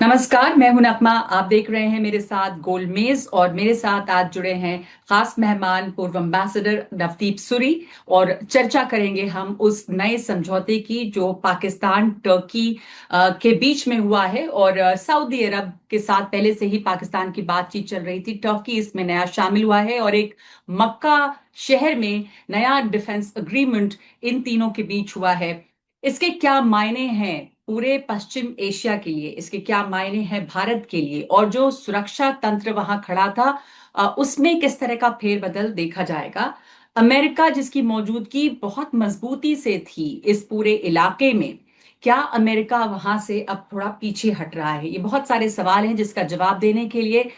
नमस्कार, मैं हूं नकमा। आप देख रहे हैं मेरे साथ गोलमेज और मेरे साथ आज जुड़े हैं खास मेहमान पूर्व अम्बेसडर नवदीप सूरी। और चर्चा करेंगे हम उस नए समझौते की जो पाकिस्तान टर्की के बीच में हुआ है। और सऊदी अरब के साथ पहले से ही पाकिस्तान की बातचीत चल रही थी, टर्की इसमें नया शामिल हुआ है और एक मक्का शहर में नया डिफेंस अग्रीमेंट इन तीनों के बीच हुआ है। इसके क्या मायने हैं पूरे पश्चिम एशिया के लिए, इसके क्या मायने हैं भारत के लिए, और जो सुरक्षा तंत्र वहां खड़ा था उसमें किस तरह का फेरबदल देखा जाएगा। अमेरिका जिसकी मौजूदगी बहुत मजबूती से थी इस पूरे इलाके में, क्या अमेरिका वहां से अब थोड़ा पीछे हट रहा है? ये बहुत सारे सवाल हैं जिसका जवाब देने के लिए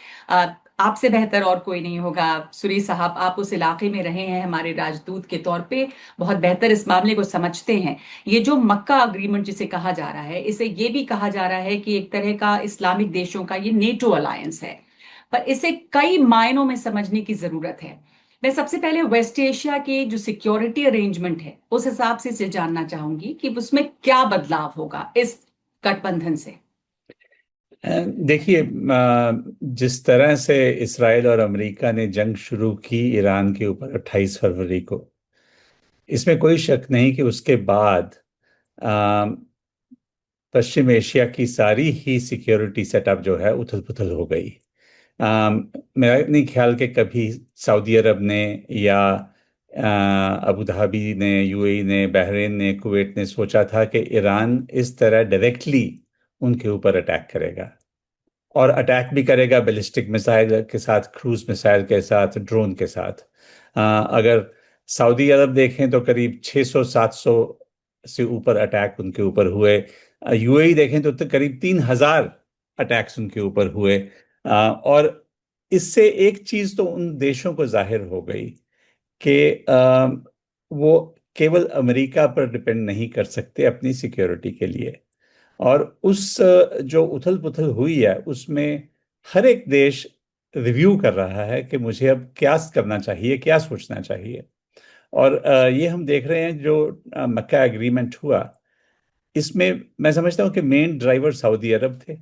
आपसे बेहतर और कोई नहीं होगा। सुरी साहब, आप उस इलाके में रहे हैं हमारे राजदूत के तौर पे, बहुत बेहतर इस मामले को समझते हैं। ये जो मक्का अग्रीमेंट जिसे कहा जा रहा है, इसे ये भी कहा जा रहा है कि एक तरह का इस्लामिक देशों का ये नेटो अलायंस है, पर इसे कई मायनों में समझने की जरूरत है। मैं सबसे पहले वेस्ट एशिया के जो सिक्योरिटी अरेंजमेंट है उस हिसाब से इसे जानना चाहूंगी कि उसमें क्या बदलाव होगा इस गठबंधन से। देखिए, जिस तरह से इसराइल और अमेरिका ने जंग शुरू की ईरान के ऊपर 28 फरवरी को, इसमें कोई शक नहीं कि उसके बाद अ, पश्चिम एशिया की सारी ही सिक्योरिटी सेटअप जो है उथल पुथल हो गई। मेरा नहीं ख्याल कि कभी सऊदी अरब ने या अबू धाबी ने, यूएई ने, बहरीन ने, कुवैत ने सोचा था कि ईरान इस तरह डायरेक्टली उनके ऊपर अटैक करेगा, और अटैक भी करेगा बैलिस्टिक मिसाइल के साथ, क्रूज मिसाइल के साथ, ड्रोन के साथ। अगर सऊदी अरब देखें तो करीब 600-700 से ऊपर अटैक उनके ऊपर हुए। यूएई देखें तो करीब 3,000 अटैक्स उनके ऊपर हुए। और इससे एक चीज तो उन देशों को जाहिर हो गई कि वो केवल अमेरिका पर डिपेंड नहीं कर सकते अपनी सिक्योरिटी के लिए। और उस जो उथल पुथल हुई है उसमें हर एक देश रिव्यू कर रहा है कि मुझे अब क्या करना चाहिए, क्या सोचना चाहिए। और ये हम देख रहे हैं जो मक्का एग्रीमेंट हुआ, इसमें मैं समझता हूँ कि मेन ड्राइवर सऊदी अरब थे।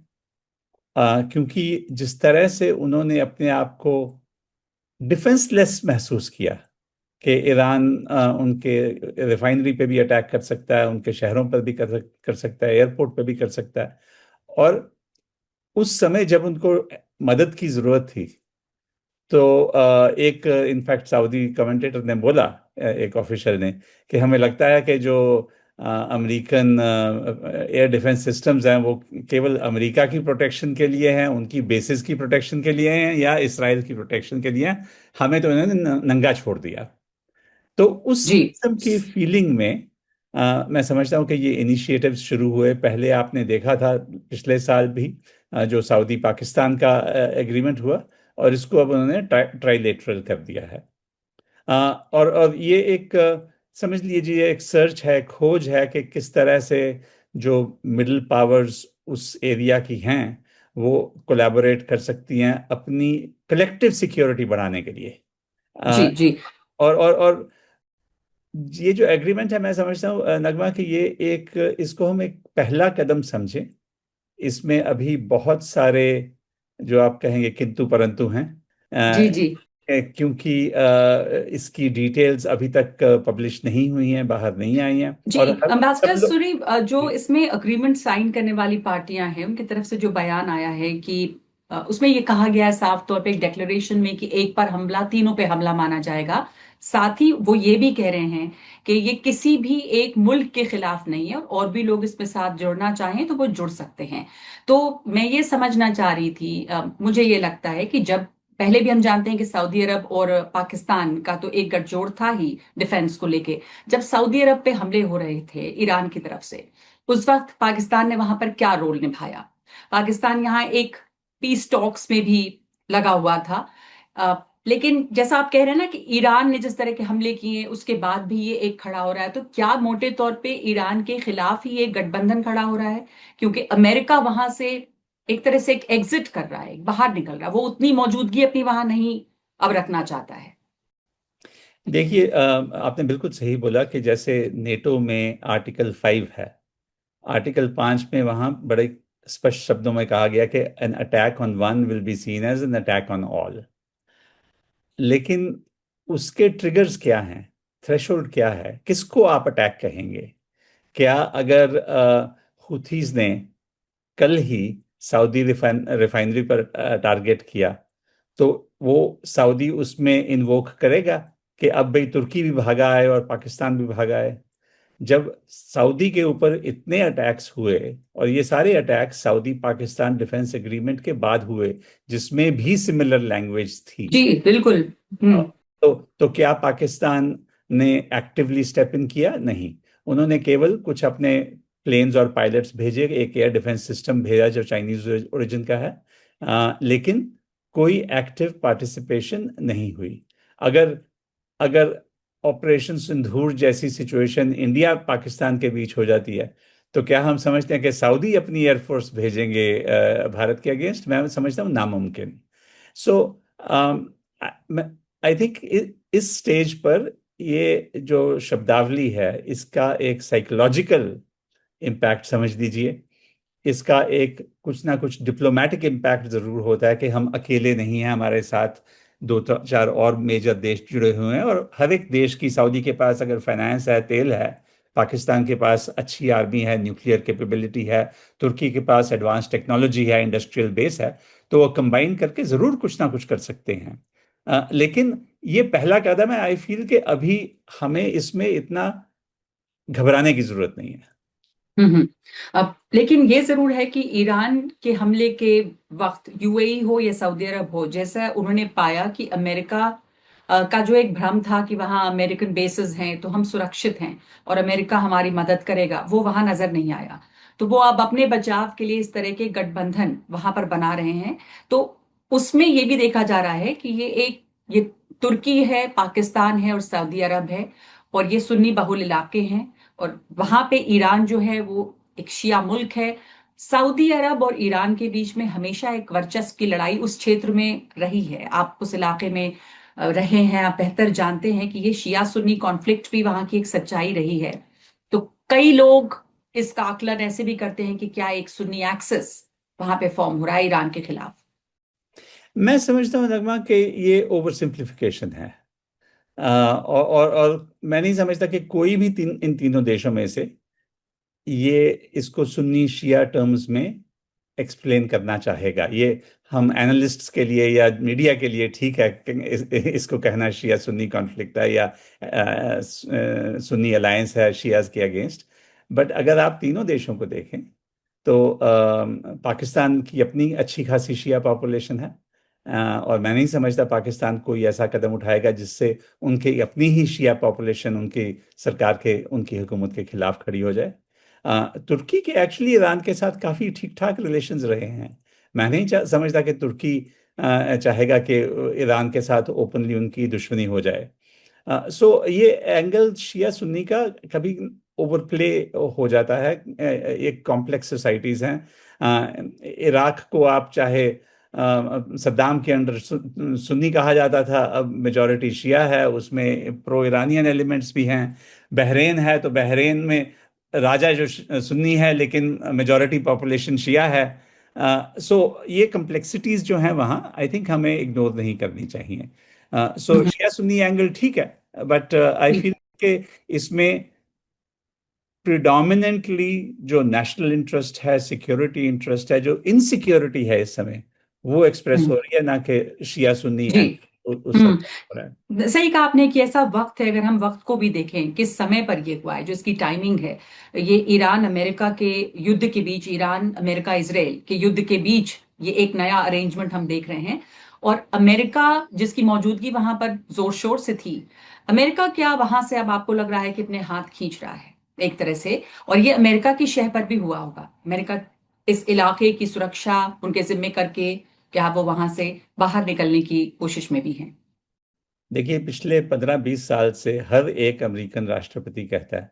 क्योंकि जिस तरह से उन्होंने अपने आप को डिफेंसलेस महसूस किया कि ईरान उनके रिफाइनरी पे भी अटैक कर सकता है, उनके शहरों पर भी कर सकता है, एयरपोर्ट पे भी कर सकता है। और उस समय जब उनको मदद की जरूरत थी तो एक इनफैक्ट सऊदी कमेंटेटर ने बोला, एक ऑफिशियल ने, कि हमें लगता है कि जो अमेरिकन एयर डिफेंस सिस्टम्स हैं वो केवल अमेरिका की प्रोटेक्शन के लिए हैं, उनकी बेसिस की प्रोटेक्शन के लिए हैं या इसराइल की प्रोटेक्शन के लिए हैं। हमें तो इन्होंने नंगा छोड़ दिया। तो उस जी किस्म की फीलिंग में मैं समझता हूँ कि ये इनिशिएटिव शुरू हुए। पहले आपने देखा था पिछले साल भी जो सऊदी पाकिस्तान का एग्रीमेंट हुआ, और इसको अब उन्होंने ट्राइलेटरल कर दिया है। और ये एक समझ लीजिए एक सर्च है, खोज है कि किस तरह से जो मिडिल पावर्स उस एरिया की हैं वो कोलैबोरेट कर सकती हैं अपनी कलेक्टिव सिक्योरिटी बढ़ाने के लिए। जी अ, जी और ये जो एग्रीमेंट है, मैं समझता हूँ नगमा कि ये एक, इसको हम एक पहला कदम समझें। इसमें अभी बहुत सारे जो आप कहेंगे किंतु परंतु हैं। जी अ, जी क्योंकि इसकी डिटेल्स अभी तक पब्लिश नहीं हुई हैं, बाहर नहीं आई हैं। जी। और सब अम्बेसडर लोग। सूरी, जो इसमें अग्रीमेंट साइन करने वाली पार्टियां हैं उनकी तरफ से जो बयान आया है कि उसमें ये कहा गया है साफ तौर पे एक डेक्लेरेशन में कि एक पर हमला तीनों पे हमला माना जाएगा। साथ ही वो ये भी कह रहे हैं कि ये किसी भी एक मुल्क के खिलाफ नहीं है, और भी लोग इसमें साथ जुड़ना चाहें तो वो जुड़ सकते हैं। तो मैं ये समझना चाह रही थी, मुझे ये लगता है कि जब पहले भी हम जानते हैं कि सऊदी अरब और पाकिस्तान का तो एक गठजोड़ था ही डिफेंस को लेके। जब सऊदी अरब पे हमले हो रहे थे ईरान की तरफ से, उस वक्त पाकिस्तान ने वहां पर क्या रोल निभाया? पाकिस्तान यहाँ एक पीस टॉक्स में भी लगा हुआ था। लेकिन जैसा आप कह रहे हैं ना कि ईरान ने जिस तरह के हमले किए उसके बाद भी ये एक खड़ा हो रहा है, तो क्या मोटे तौर पे ईरान के खिलाफ ही एक गठबंधन खड़ा हो रहा है? क्योंकि अमेरिका वहां से एक तरह से एक एग्जिट कर रहा है, बाहर निकल रहा है, वो उतनी मौजूदगी अपनी वहां नहीं अब रखना चाहता है। देखिए, आपने बिल्कुल सही बोला कि जैसे नेटो में आर्टिकल 5 है, आर्टिकल 5 में वहाँ बड़े स्पष्ट शब्दों में कहा गया कि an attack on one will be seen as an attack on all. लेकिन उसके ट्रिगर्स क्या हैं, थ्रेशोल्ड क्या है, किसको आप अटैक कहेंगे? क्या अगर हुथीज ने कल ही सऊदी रिफाइनरी पर टारगेट किया, तो वो सऊदी उसमें इन्वोक करेगा कि अब भाई तुर्की भी भागा है और पाकिस्तान भी भागा है? जब सऊदी के ऊपर इतने अटैक्स हुए, और ये सारे attacks Saudi Pakistan defence agreement के बाद हुए, जिसमें भी सिमिलर लैंग्वेज थी, जी बिल्कुल। हम्म। तो क्या पाकिस्तान ने एक्टिवली स्टेप इन किया? नहीं। उन्होंने केवल कुछ अपने प्लेन्स और पायलट्स भेजे, एक एयर डिफेंस सिस्टम भेजा जो चाइनीज ओरिजिन का है, लेकिन कोई एक्टिव पार्टिसिपेशन नहीं हुई। अगर अगर ऑपरेशन सिंदूर जैसी सिचुएशन इंडिया पाकिस्तान के बीच हो जाती है, तो क्या हम समझते हैं कि सऊदी अपनी एयरफोर्स भेजेंगे भारत के अगेंस्ट? मैं समझता हूँ नामुमकिन। सो आई थिंक इस स्टेज पर ये जो शब्दावली है, इसका एक साइकोलॉजिकल इम्पैक्ट समझ लीजिए। इसका एक कुछ ना कुछ डिप्लोमेटिक इम्पैक्ट जरूर होता है कि हम अकेले नहीं हैं, हमारे साथ दो चार और मेजर देश जुड़े हुए हैं, और हर एक देश की, सऊदी के पास अगर फाइनेंस है, तेल है, पाकिस्तान के पास अच्छी आर्मी है, न्यूक्लियर कैपेबिलिटी है, तुर्की के पास एडवांस टेक्नोलॉजी है, इंडस्ट्रियल बेस है, तो वो कंबाइन करके जरूर कुछ ना कुछ कर सकते हैं। लेकिन ये पहला कदम है। आई फील कि अभी हमें इसमें इतना घबराने की जरूरत नहीं है। हम्म। अब लेकिन ये जरूर है कि ईरान के हमले के वक्त यूएई हो या सऊदी अरब हो, जैसा उन्होंने पाया कि अमेरिका का जो एक भ्रम था कि वहां अमेरिकन बेसेस हैं तो हम सुरक्षित हैं और अमेरिका हमारी मदद करेगा, वो वहां नजर नहीं आया। तो वो अब अपने बचाव के लिए इस तरह के गठबंधन वहां पर बना रहे हैं। तो उसमें ये भी देखा जा रहा है कि ये तुर्की है, पाकिस्तान है और सऊदी अरब है, और ये सुन्नी बहुल इलाके हैं। और वहां पे ईरान जो है वो एक शिया मुल्क है। सऊदी अरब और ईरान के बीच में हमेशा एक वर्चस्व की लड़ाई उस क्षेत्र में रही है। आप उस इलाके में रहे हैं, आप बेहतर जानते हैं कि ये शिया सुन्नी कॉन्फ्लिक्ट भी वहां की एक सच्चाई रही है। तो कई लोग इसका आकलन ऐसे भी करते हैं कि क्या एक सुन्नी एक्सिस वहां पे फॉर्म हो रहा है ईरान के खिलाफ। मैं समझता हूँ नगमा कि ये ओवर सिंप्लीफिकेशन है। और मैं नहीं समझता कि कोई भी इन तीनों देशों में से ये इसको सुन्नी शिया टर्म्स में एक्सप्लेन करना चाहेगा। ये हम एनालिस्ट्स के लिए या मीडिया के लिए ठीक है कि इसको कहना शिया सुन्नी कॉन्फ्लिक्ट है या सुन्नी अलायंस है शियाज के अगेंस्ट। बट अगर आप तीनों देशों को देखें, तो पाकिस्तान की अपनी अच्छी खासी शिया पॉपुलेशन है, और मैं नहीं समझता पाकिस्तान कोई ऐसा कदम उठाएगा जिससे उनकी अपनी ही शिया पॉपुलेशन उनकी सरकार के, उनकी हुकूमत के खिलाफ खड़ी हो जाए। तुर्की के एक्चुअली ईरान के साथ काफ़ी ठीक ठाक रिलेशंस रहे हैं। मैं नहीं समझता कि तुर्की चाहेगा कि ईरान के साथ ओपनली उनकी दुश्मनी हो जाए। सो ये एंगल शिया सुन्नी का कभी ओवरप्ले हो जाता है। एक कॉम्प्लेक्स सोसाइटीज हैं। इराक को आप चाहे सद्दाम के अंडर सुन्नी कहा जाता था, अब मेजॉरिटी शिया है, उसमें प्रो ईरानियन एलिमेंट्स भी हैं। बहरेन है तो बहरेन में राजा जो सुन्नी है लेकिन मेजॉरिटी पॉपुलेशन शिया है। सो ये कम्प्लेक्सिटीज जो हैं वहाँ, आई थिंक हमें इग्नोर नहीं करनी चाहिए। सो शिया सुन्नी एंगल ठीक है, बट आई फील कि इसमें प्रिडोमिनेंटली जो नेशनल इंटरेस्ट है, सिक्योरिटी इंटरेस्ट है, जो इनसिक्योरिटी है इस समय, वो एक्सप्रेस हो रही है, ना कि शिया सुन्नी जी। उस सब हो रहा है। सही कहा आपने कि ऐसा वक्त है, अगर हम वक्त को भी देखें किस समय पर ये हुआ है, जो इसकी टाइमिंग है, ये ईरान अमेरिका के युद्ध के बीच, ईरान अमेरिका इसराइल के युद्ध के बीच ये एक नया अरेंजमेंट हम देख रहे हैं। और अमेरिका जिसकी मौजूदगी वहां पर जोर शोर से थी, अमेरिका क्या वहां से अब आपको लग रहा है कि अपने हाथ खींच रहा है एक तरह से, और ये अमेरिका की शह पर भी हुआ होगा। अमेरिका इस इलाके की सुरक्षा उनके जिम्मे करके क्या वो वहां से बाहर निकलने की कोशिश में भी हैं? देखिए, पिछले 15-20 साल से हर एक अमेरिकन राष्ट्रपति कहता है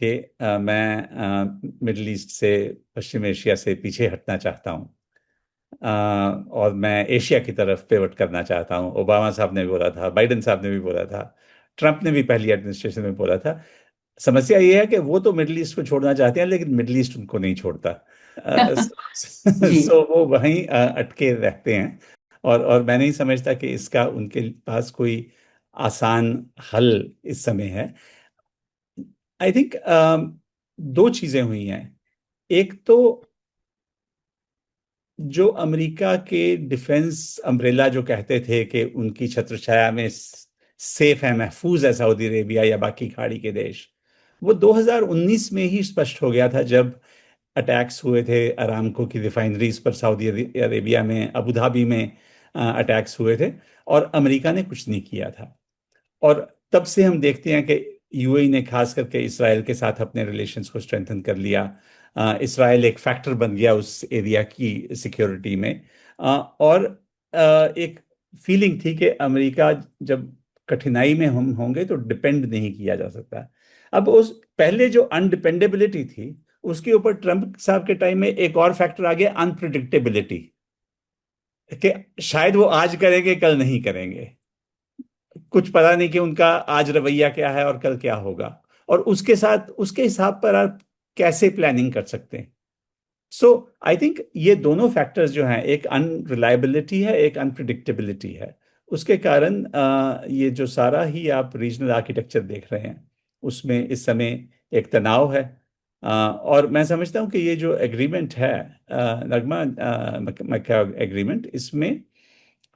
कि मैं मिडल ईस्ट से, पश्चिम एशिया से पीछे हटना चाहता हूँ, और मैं एशिया की तरफ पिवट करना चाहता हूँ। ओबामा साहब ने भी बोला था, बाइडेन साहब ने भी बोला था, ट्रंप ने भी पहली एडमिनिस्ट्रेशन में बोला था। समस्या ये है कि वो तो मिडल ईस्ट को छोड़ना चाहते हैं, लेकिन मिडल ईस्ट उनको नहीं छोड़ता। जी। सो वो वहीं अटके रहते हैं। और मैं नहीं समझता कि इसका उनके पास कोई आसान हल इस समय है। आई थिंक दो चीजें हुई हैं। एक तो जो अमेरिका के डिफेंस अम्ब्रेला जो कहते थे कि उनकी छत्रछाया में सेफ है, महफूज है सऊदी अरेबिया या बाकी खाड़ी के देश, वो 2019 में ही स्पष्ट हो गया था जब अटैक्स हुए थे अरामको की रिफाइनरीज पर सऊदी अरेबिया में, अबू धाबी में अटैक्स हुए थे, और अमेरिका ने कुछ नहीं किया था। और तब से हम देखते हैं कि यूएई ने खास करके इसराइल के साथ अपने रिलेशंस को स्ट्रेंथन कर लिया। इसराइल एक फैक्टर बन गया उस एरिया की सिक्योरिटी में। और एक फीलिंग थी कि अमेरिका जब कठिनाई में हम होंगे तो डिपेंड नहीं किया जा सकता। अब उस पहले जो अनडिपेंडेबिलिटी थी, उसके ऊपर ट्रंप साहब के टाइम में एक और फैक्टर आ गया, अनप्रिडिक्टेबिलिटी, कि शायद वो आज करेंगे कल नहीं करेंगे, कुछ पता नहीं कि उनका आज रवैया क्या है और कल क्या होगा, और उसके साथ उसके हिसाब पर आप कैसे प्लानिंग कर सकते हैं। सो आई थिंक ये दोनों फैक्टर्स जो हैं, एक अनरिलायबिलिटी है, एक अनप्रिडिक्टेबिलिटी है, उसके कारण ये जो सारा ही आप रीजनल आर्किटेक्चर देख रहे हैं उसमें इस समय एक तनाव है। और मैं समझता हूँ कि ये जो एग्रीमेंट है, नगमा, मक्का एग्रीमेंट, इसमें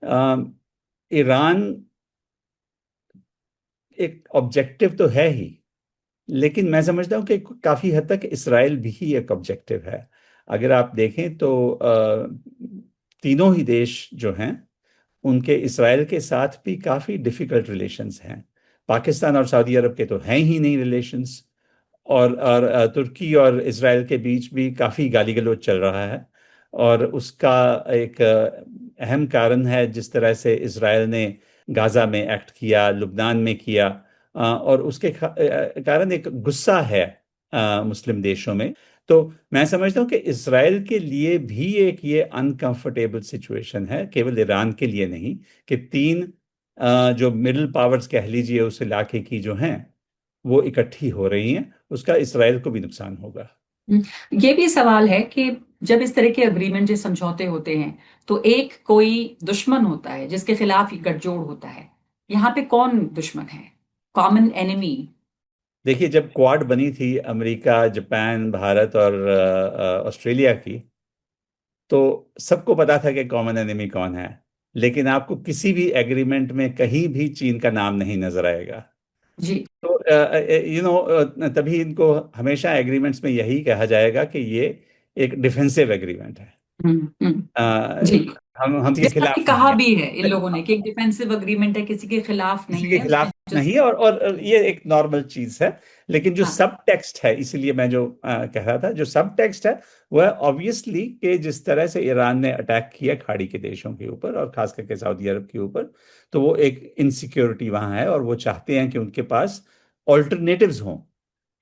अ, ईरान एक ऑब्जेक्टिव तो है ही, लेकिन मैं समझता हूँ कि काफी हद तक इसराइल भी एक ऑब्जेक्टिव है। अगर आप देखें तो तीनों ही देश जो हैं उनके इसराइल के साथ भी काफी डिफिकल्ट रिलेशंस हैं। पाकिस्तान और सऊदी अरब के तो हैं ही नहीं रिलेशंस। और तुर्की और इसराइल के बीच भी काफी गाली गलौज चल रहा है। और उसका एक अहम कारण है जिस तरह से इसराइल ने गाजा में एक्ट किया, लुबनान में किया। और उसके कारण एक गुस्सा है मुस्लिम देशों में। तो मैं समझता हूँ कि इसराइल के लिए भी एक ये अनकंफर्टेबल सिचुएशन है, केवल ईरान के लिए नहीं, कि तीन जो मिडिल पावर्स कह लीजिए उस इलाके की जो हैं वो इकट्ठी हो रही हैं, उसका इसराइल को भी नुकसान होगा। ये भी सवाल है कि जब इस तरह के अग्रीमेंट जो समझौते होते हैं तो एक कोई दुश्मन होता है जिसके खिलाफ गठजोड़ होता है। यहाँ पे कौन दुश्मन है? Common enemy. देखिए, जब क्वाड बनी थी अमेरिका, जापान, भारत और ऑस्ट्रेलिया की, तो सबको पता था कि कॉमन एनिमी कौन है। लेकिन आपको किसी भी एग्रीमेंट में कहीं भी चीन का नाम नहीं नजर आएगा। जी। तो तभी इनको हमेशा एग्रीमेंट्स में यही कहा जाएगा कि ये एक डिफेंसिव एग्रीमेंट है। अ, जी। हम किसी के जैसा कि खिलाफ नहीं कहा है। भी है इन लोगों ने कि एक डिफेंसिव अग्रीमेंट है, किसी के खिलाफ किसी नहीं के है खिलाफ उसमें नहीं जस्ट। है, और ये एक नॉर्मल चीज है। लेकिन जो हाँ। सब टेक्स्ट है, इसीलिए मैं जो कह रहा था, जो सब टेक्स्ट है वो है ऑब्वियसली कि जिस तरह से ईरान ने अटैक किया खाड़ी के देशों के ऊपर और खास करके सऊदी अरब के ऊपर, तो वो एक इनसिक्योरिटी वहां है और वो चाहते हैं कि उनके पास ऑल्टरनेटिव्स हों।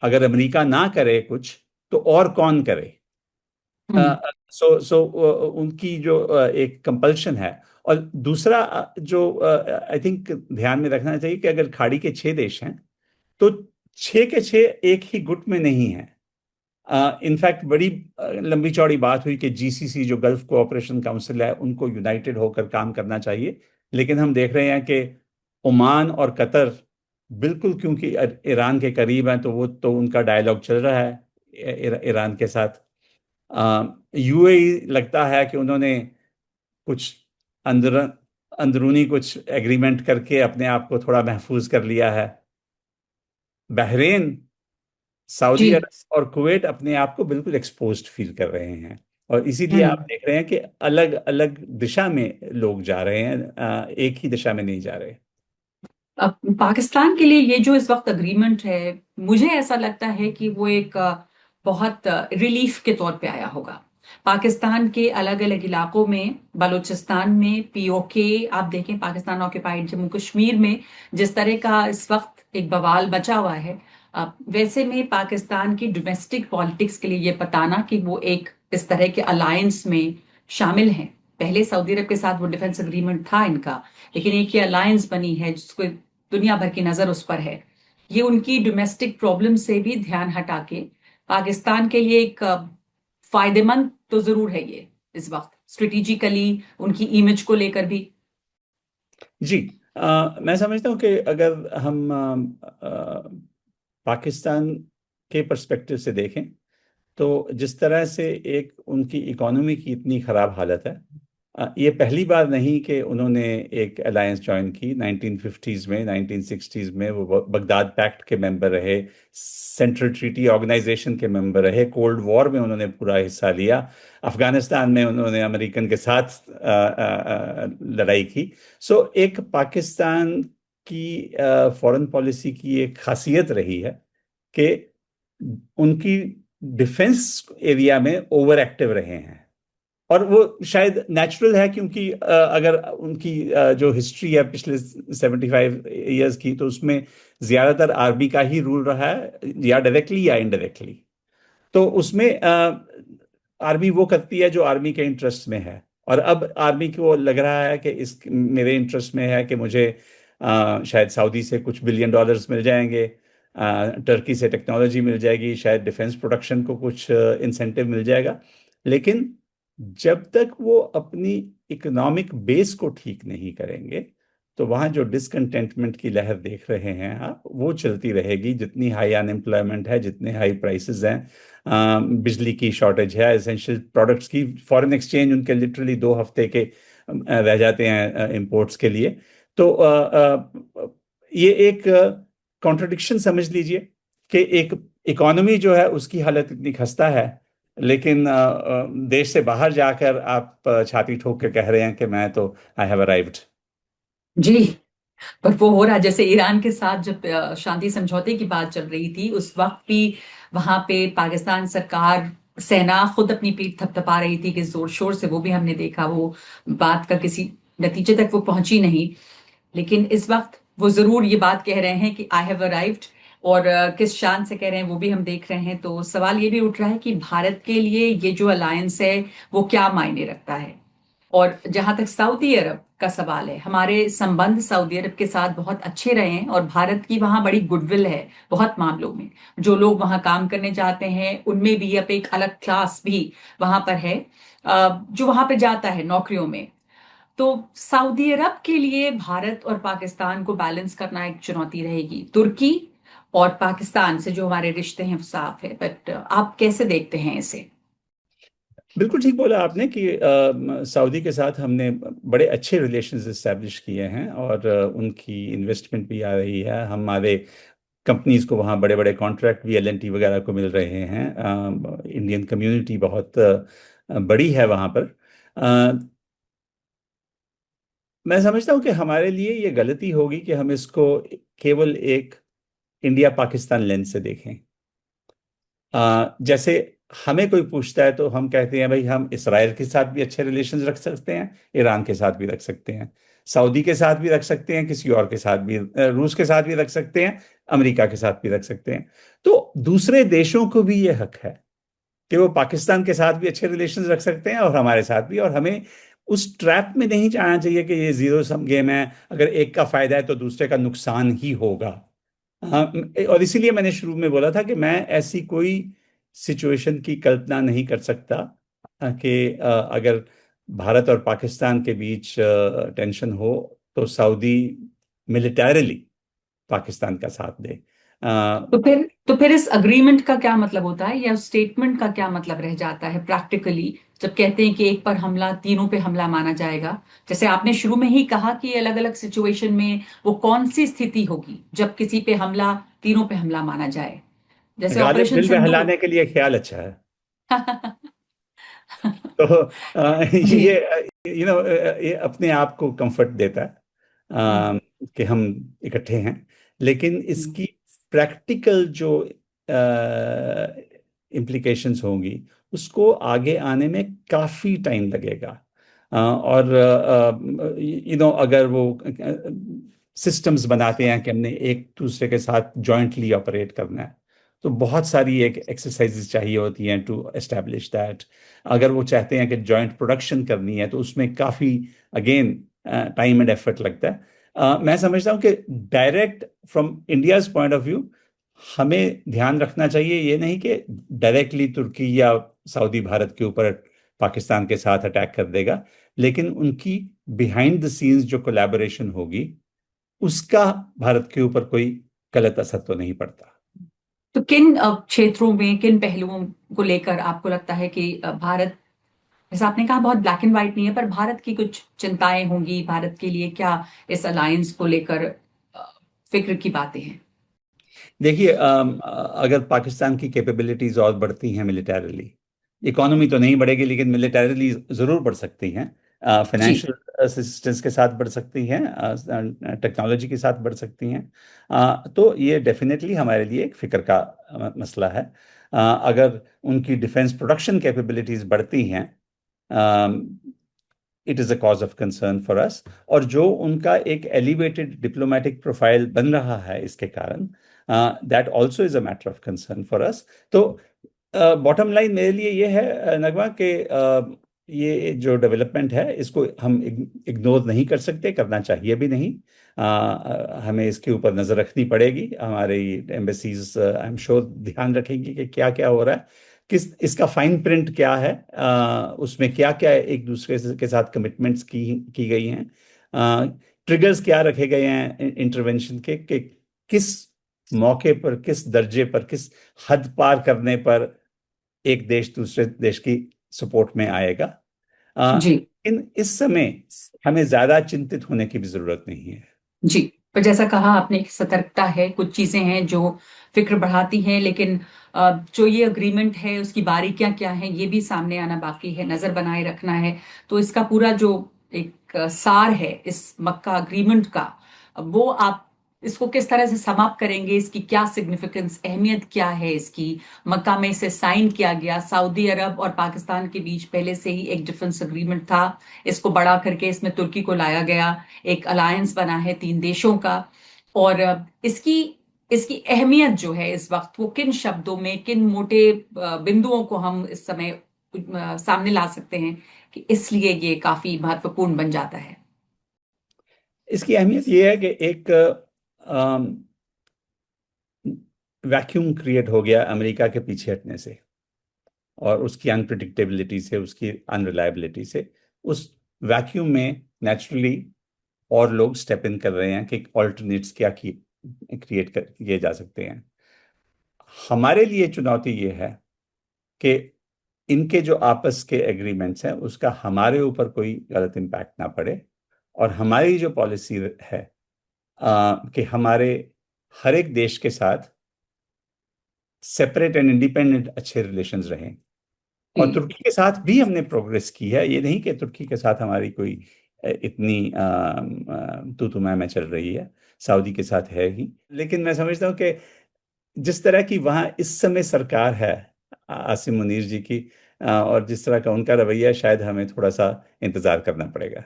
अगर अमेरिका ना करे कुछ तो और कौन करे। हम्म। सो उनकी जो एक कंपल्शन है। और दूसरा जो आई थिंक ध्यान में रखना चाहिए कि अगर खाड़ी के 6 देश हैं तो 6 के 6 एक ही गुट में नहीं है। इनफैक्ट बड़ी लंबी चौड़ी बात हुई कि जीसीसी जो गल्फ कोऑपरेशन काउंसिल है उनको यूनाइटेड होकर काम करना चाहिए। लेकिन हम देख रहे हैं कि ओमान और कतर बिल्कुल, क्योंकि ईरान के करीब हैं, तो वो तो उनका डायलॉग चल रहा है ईरान के साथ। यूएई लगता है कि उन्होंने कुछ अंदर अंदरूनी कुछ एग्रीमेंट करके अपने आप को थोड़ा महफूज कर लिया है। बहरेन, जी। सऊदी अरब और कुवैत अपने आप को बिल्कुल एक्सपोज्ड फील कर रहे हैं। और इसीलिए आप हम्म। देख रहे हैं कि अलग अलग दिशा में लोग जा रहे हैं, एक ही दिशा में नहीं जा रहे। अब पाकिस्तान के लिए ये जो इस वक्त अग्रीमेंट है, मुझे ऐसा लगता है कि वो एक बहुत रिलीफ के तौर पे आया होगा। पाकिस्तान के अलग अलग इलाकों में, बलूचिस्तान में पीओके, आप देखें पाकिस्तान ऑक्युपाइड जम्मू कश्मीर में जिस तरह का इस वक्त एक बवाल बचा हुआ है, वैसे में पाकिस्तान की डोमेस्टिक पॉलिटिक्स के लिए ये बताना कि वो एक इस तरह के अलायंस में शामिल हैं। पहले सऊदी अरब के साथ वो डिफेंस अग्रीमेंट था इनका, लेकिन एक ये अलायंस बनी है जिसको दुनिया भर की नजर उस पर है। ये उनकी डोमेस्टिक प्रॉब्लम से भी ध्यान हटा के पाकिस्तान के लिए एक फायदेमंद तो जरूर है ये इस वक्त स्ट्रेटेजिकली, उनकी इमेज को लेकर भी। जी। मैं समझता हूँ कि अगर हम पाकिस्तान के पर्सपेक्टिव से देखें, तो जिस तरह से एक उनकी इकोनॉमी की इतनी खराब हालत है, ये पहली बार नहीं कि उन्होंने एक अलायंस ज्वाइन की। 1950s में, 1960s में वो बगदाद पैक्ट के मेंबर रहे, सेंट्रल ट्रीटी ऑर्गेनाइजेशन के मेंबर रहे, कोल्ड वॉर में उन्होंने पूरा हिस्सा लिया, अफगानिस्तान में उन्होंने अमेरिकन के साथ लड़ाई की। एक पाकिस्तान की फॉरेन पॉलिसी की एक खासियत रही है कि उनकी डिफेंस एरिया में ओवर एक्टिव रहे हैं। और वो शायद नेचुरल है, क्योंकि अगर उनकी जो हिस्ट्री है पिछले 75 ईयर्स की, तो उसमें ज्यादातर आर्मी का ही रूल रहा है, या डायरेक्टली या इनडायरेक्टली। तो उसमें आर्मी वो करती है जो आर्मी के इंटरेस्ट में है। और अब आर्मी को लग रहा है कि इस मेरे इंटरेस्ट में है कि मुझे शायद सऊदी से कुछ बिलियन डॉलर्स मिल जाएंगे, टर्की से टेक्नोलॉजी मिल जाएगी, शायद डिफेंस प्रोडक्शन को कुछ इंसेंटिव मिल जाएगा। लेकिन जब तक वो अपनी इकोनॉमिक बेस को ठीक नहीं करेंगे, तो वहां जो डिसकंटेंटमेंट की लहर देख रहे हैं आप, वो चलती रहेगी। जितनी हाई अनएम्प्लॉयमेंट है, जितने हाई प्राइसेस हैं, बिजली की शॉर्टेज है, एसेंशियल प्रोडक्ट्स की, फॉरेन एक्सचेंज उनके लिटरली 2 हफ्ते के रह जाते हैं इंपोर्ट्स के लिए। तो ये एक कॉन्ट्रडिक्शन समझ लीजिए कि एक इकोनॉमी जो है उसकी हालत इतनी खस्ता है, लेकिन देश से बाहर जाकर आप छाती ठोक के कह रहे हैं कि मैं तो आई हैव अराइव्ड। जी, पर वो हो रहा है जैसे ईरान के साथ जब शांति समझौते की बात चल रही थी, उस वक्त भी वहां पे पाकिस्तान सरकार, सेना खुद अपनी पीठ थपथपा रही थी कि जोर शोर से, वो भी हमने देखा, वो बात का किसी नतीजे तक वो पहुंची नहीं। लेकिन इस वक्त वो जरूर ये बात कह रहे हैं कि आई हैव अराइव्ड, और किस शान से कह रहे हैं वो भी हम देख रहे हैं। तो सवाल ये भी उठ रहा है कि भारत के लिए ये जो अलायंस है वो क्या मायने रखता है। और जहां तक सऊदी अरब का सवाल है, हमारे संबंध सऊदी अरब के साथ बहुत अच्छे रहे हैं और भारत की वहां बड़ी गुडविल है बहुत मामलों में। जो लोग वहां काम करने जाते हैं उनमें भी अब एक अलग क्लास भी वहां पर है जो वहां पर जाता है नौकरियों में। तो सऊदी अरब के लिए भारत और पाकिस्तान को बैलेंस करना एक चुनौती रहेगी। तुर्की और पाकिस्तान से जो हमारे रिश्ते हैं वो साफ है, बट आप कैसे देखते हैं इसे? बिल्कुल ठीक बोला आपने कि सऊदी के साथ हमने बड़े अच्छे रिलेशंस इस्टेब्लिश किए हैं, और उनकी इन्वेस्टमेंट भी आ रही है। हमारे कंपनीज को वहाँ बड़े बड़े कॉन्ट्रैक्ट भी एलएनटी वगैरह को मिल रहे हैं। इंडियन कम्युनिटी बहुत बड़ी है वहाँ पर। मैं समझता हूँ कि हमारे लिए ये गलती होगी कि हम इसको केवल एक इंडिया पाकिस्तान लेंस से देखें। जैसे हमें कोई पूछता है तो हम कहते हैं भाई हम इसराइल के साथ भी अच्छे रिलेशंस रख सकते हैं, ईरान के साथ भी रख सकते हैं, सऊदी के साथ भी रख सकते हैं, किसी और के साथ भी, रूस के साथ भी रख सकते हैं, अमेरिका के साथ भी रख सकते हैं। तो दूसरे देशों को भी ये हक है कि वो पाकिस्तान के साथ भी अच्छे रिलेशंस रख सकते हैं और हमारे साथ भी। और हमें उस ट्रैप में नहीं जाना चाहिए कि ये जीरो सम गेम है, अगर एक का फायदा है तो दूसरे का नुकसान ही होगा। हाँ, और इसीलिए मैंने शुरू में बोला था कि मैं ऐसी कोई सिचुएशन की कल्पना नहीं कर सकता कि अगर भारत और पाकिस्तान के बीच टेंशन हो तो सऊदी मिलिटरीली पाकिस्तान का साथ दे। तो फिर इस अग्रीमेंट का क्या मतलब होता है, या स्टेटमेंट का क्या मतलब रह जाता है प्रैक्टिकली, जब कहते हैं कि एक पर हमला तीनों पे हमला माना जाएगा? जैसे आपने शुरू में ही कहा कि अलग अलग सिचुएशन में वो कौन सी स्थिति होगी जब किसी पे हमला तीनों पे हमला माना जाए, जैसे गालिब ऑपरेशन दिल सिंदूर। बहलाने के लिए ख्याल अच्छा है। तो जी। ये ये अपने आप को कंफर्ट देता है हम्म, कि हम इकट्ठे हैं। लेकिन हम्म। इसकी प्रैक्टिकल जो इम्प्लीकेशंस होंगी, उसको आगे आने में काफी टाइम लगेगा। और अगर वो सिस्टम्स बनाते हैं कि हमने एक दूसरे के साथ जॉइंटली ऑपरेट करना है, तो बहुत सारी एक एक्सरसाइजेज चाहिए होती हैं टू एस्टेब्लिश दैट। अगर वो चाहते हैं कि जॉइंट प्रोडक्शन करनी है, तो उसमें काफ़ी अगेन टाइम एंड एफर्ट लगता है। मैं समझता हूँ कि direct from India's point of view हमें ध्यान रखना चाहिए, ये नहीं कि डायरेक्टली तुर्की या सऊदी भारत के ऊपर पाकिस्तान के साथ अटैक कर देगा, लेकिन उनकी बिहाइंड द सीन्स जो कोलैबोरेशन होगी उसका भारत के ऊपर कोई गलत असर तो नहीं पड़ता। तो किन क्षेत्रों में, किन पहलुओं को लेकर आपको लगता है कि भारत, जैसा आपने कहा बहुत ब्लैक एंड व्हाइट नहीं है, पर भारत की कुछ चिंताएं होंगी, भारत के लिए क्या इस अलायंस को लेकर फिक्र की बातें हैं? देखिए, अगर पाकिस्तान की कैपेबिलिटीज और बढ़ती हैं मिलिटरली, इकोनॉमी तो नहीं बढ़ेगी लेकिन मिलिटरली जरूर बढ़ सकती हैं, जी। फाइनेंशियल असिस्टेंस के साथ बढ़ सकती हैं, टेक्नोलॉजी के साथ बढ़ सकती हैं, तो ये डेफिनेटली हमारे लिए एक फिक्र का मसला है। अगर उनकी डिफेंस प्रोडक्शन कैपेबिलिटीज बढ़ती हैं, it is a cause of concern for us. और जो उनका एक एलिवेटेड डिप्लोमेटिक प्रोफाइल बन रहा है इसके कारण, that also is a matter of concern for us. तो बॉटम लाइन मेरे लिए ये है, नगमा, कि ये जो डेवलपमेंट है इसको हम इग्नोर नहीं कर सकते, करना चाहिए भी नहीं। हमें इसके ऊपर नज़र रखनी पड़ेगी, हमारी एम्बेसीज आई एम श्योर ध्यान रखेंगी कि क्या क्या हो रहा है, किस इसका फाइन प्रिंट क्या है, उसमें क्या क्या एक दूसरे के साथ कमिटमेंट्स की गई हैं, ट्रिगर्स क्या रखे गए हैं इंटरवेंशन के, कि किस मौके पर, किस दर्जे पर, किस हद पार करने पर एक देश दूसरे देश की सपोर्ट में आएगा। जी। इन इस समय हमें ज्यादा चिंतित होने की भी जरूरत नहीं है। जी। पर जैसा कहा आपने, एक सतर्कता है, कुछ चीजें हैं जो फिक्र बढ़ाती हैं, लेकिन जो ये अग्रीमेंट है उसकी बारीकियां क्या हैं ये भी सामने आना बाकी है, नजर बनाए रखना है। तो इसका पूरा जो एक सार है इस मक्का अग्रीमेंट का, वो आप इसको किस तरह से समाप्त करेंगे, इसकी क्या सिग्निफिकेंस, अहमियत क्या है इसकी? मक्का में इसे साइन किया गया, सऊदी अरब और पाकिस्तान के बीच पहले से ही एक डिफेंस अग्रीमेंट था, इसको बढ़ा करके इसमें तुर्की को लाया गया, एक अलायंस बना है 3 देशों का। और इसकी इसकी अहमियत जो है इस वक्त, वो किन शब्दों में, किन मोटे बिंदुओं को हम इस समय सामने ला सकते हैं कि इसलिए ये काफी महत्वपूर्ण बन जाता है? इसकी अहमियत ये है कि एक वैक्यूम क्रिएट हो गया अमेरिका के पीछे हटने से और उसकी अनप्रिडिक्टेबिलिटी से, उसकी अनरिलायबिलिटी से। उस वैक्यूम में नेचुरली और लोग स्टेप इन कर रहे हैं कि ऑल्टरनेट्स क्या क्रिएट किए जा सकते हैं। हमारे लिए चुनौती ये है कि इनके जो आपस के एग्रीमेंट्स हैं उसका हमारे ऊपर कोई गलत इम्पैक्ट ना पड़े, और हमारी जो पॉलिसी है कि हमारे हर एक देश के साथ सेपरेट एंड इंडिपेंडेंट अच्छे रिलेशंस रहें। और जी। तुर्की के साथ भी हमने प्रोग्रेस की है, ये नहीं कि तुर्की के साथ हमारी कोई इतनी तू तू मैं चल रही है, सऊदी के साथ है ही। लेकिन मैं समझता हूँ कि जिस तरह की वहाँ इस समय सरकार है आसिम मुनीर जी की, और जिस तरह का उनका रवैया है, शायद हमें थोड़ा सा इंतजार करना पड़ेगा।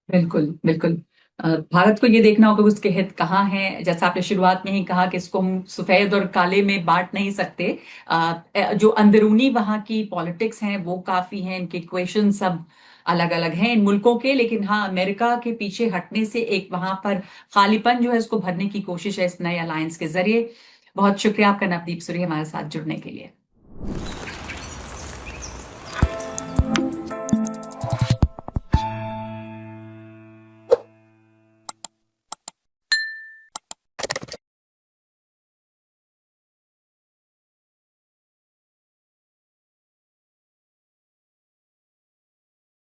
बिल्कुल, बिल्कुल। भारत को ये देखना होगा कि उसके हित कहाँ हैं। जैसा आपने शुरुआत में ही कहा कि इसको हम सफेद और काले में बांट नहीं सकते। जो अंदरूनी वहाँ की पॉलिटिक्स हैं वो काफी हैं, इनके इक्वेशन सब अलग अलग हैं इन मुल्कों के, लेकिन हाँ, अमेरिका के पीछे हटने से एक वहां पर खालीपन जो है उसको भरने की कोशिश है इस नए अलायंस के जरिए। बहुत शुक्रिया आपका नवदीप सूरी हमारे साथ जुड़ने के लिए।